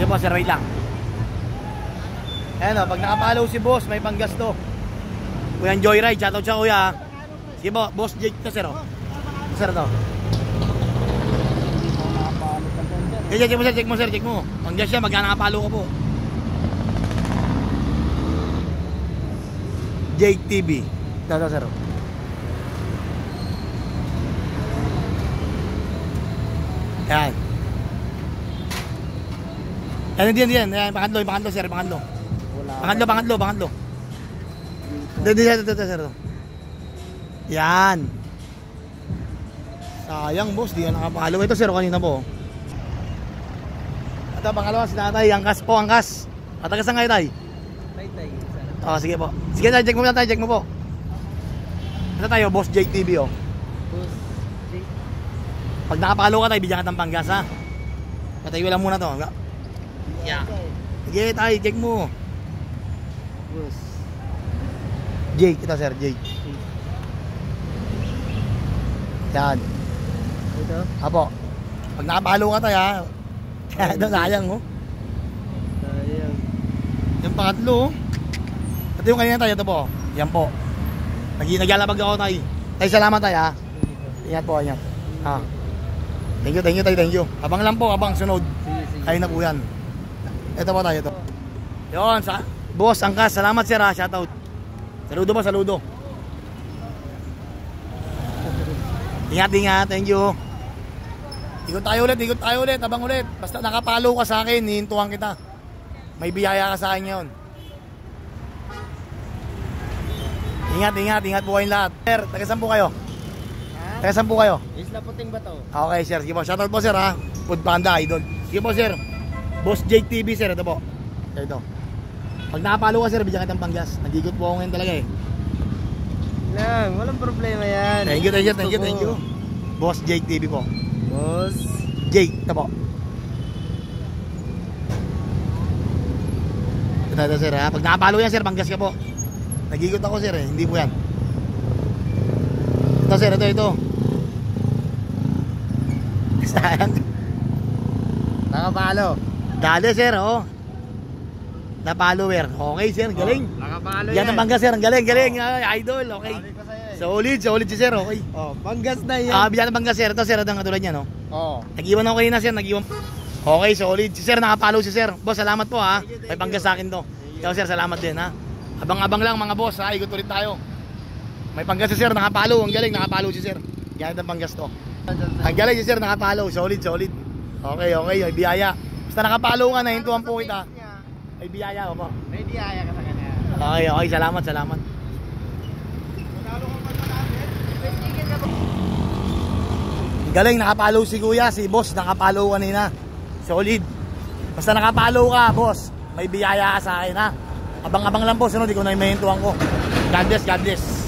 Sige po sir, wait lang. Ayan o, pag nakapalaw si boss, may panggasto. Kuya Joyride, shoutout siya kuya. Sige po, boss Jake to sir o. Sir to. Check mo sir, check mo sir, check mo. Panggas siya, magkano nakapalo ka po. Jake TV. Ito sir. Ayan. Ayan, diyan. Ayan, pangatlo sir, pangatlo. Pangatlo. Ito sir. Yan. Sayang boss, di ka nakapalo. Ito sir, kanina po. Ito, pangalawa si tatay, angkas po, angkas. Matagasan kayo tay? Tay. Sige po. Sige tay, check mo po. Ito tayo, boss Jake TV o. Boss Jake. Pag nakapalo ka tay, bigyan ka ng panggas ha. Patayo lang muna to. Yeah. Sige tay, check mo. Boss Jake, ito sir, Jake. Yan. Ito? Apo. Pag nakapalo ka tayo ha. Ito, sayang oh. Sayang. Yung pangatlo oh. Ito yung kanina tayo, ito po. Yan po. Naglalabag ako tayo. Tayo salamat tayo ha. Ingat po, ingat. Ha. Thank you tayo. Abang lang po, abang sunod. Kayo na po yan. Ito po tayo, ito. Yun, boss, angkas. Salamat sir ha, shoutout. Saludo po, saludo. Ingat, thank you. Ikot tayo ulit, abang ulit. Basta nakapalo ka sa akin, hihintuan kita. May biyaya ka sa akin ngayon. Ingat po kayong lahat. Sir, taga-saan po kayo? Taga-saan po kayo? Isla Puting Bato. Okay sir, sige po. Shoutout po sir ha. Food Panda, idol. Sige po sir. Boss Jake TV sir, ito po. Ito. Pag nakapalo ka sir, bigyan kitang panggas. Nagigot po ako ngayon talaga eh. Lang, walang problema yan. Thank you. Boss Jake TV po. Boss Jake, ito po. Ito sir ha. Pag nakapalo yan sir, panggas ka po. Nagigot ako sir eh, hindi po yan. Ito sir, ito. Sayang. nakapalo. Dali sir oh. Na follower. Okay sir, galing. Nakapalo yan. Yan ang panggas sir, ang galing. Idol, okay. Solid si sir, okay. Panggas na yan. Bigyan ng panggas sir, ito sir, ang katulad niya no. Nag-iwan ako kanina sir, Okay, solid. Si sir, nakapalo si sir. Boss, salamat po ha. May panggas sa akin to. Ikaw sir, salamat din ha. Abang-abang lang mga boss ha, ikot ulit tayo. May panggas si sir, nakapalo. Ang galing, nakapalo si sir. Yan ang panggas to. Ang galing si sir, nakapalo. Solid. Okay, may biyaya. Basta nakapalo ka, nahintuan po kita. May biyaya ko po. May biyaya ka sa kanya. Okay, salamat. Galing, nakapalo si kuya, si boss, nakapalo kanina. Solid. Basta nakapalo ka, boss, may biyaya ka sa akin ha. Abang-abang lang po, sunod, ikaw na yung mahintuan ko. God bless.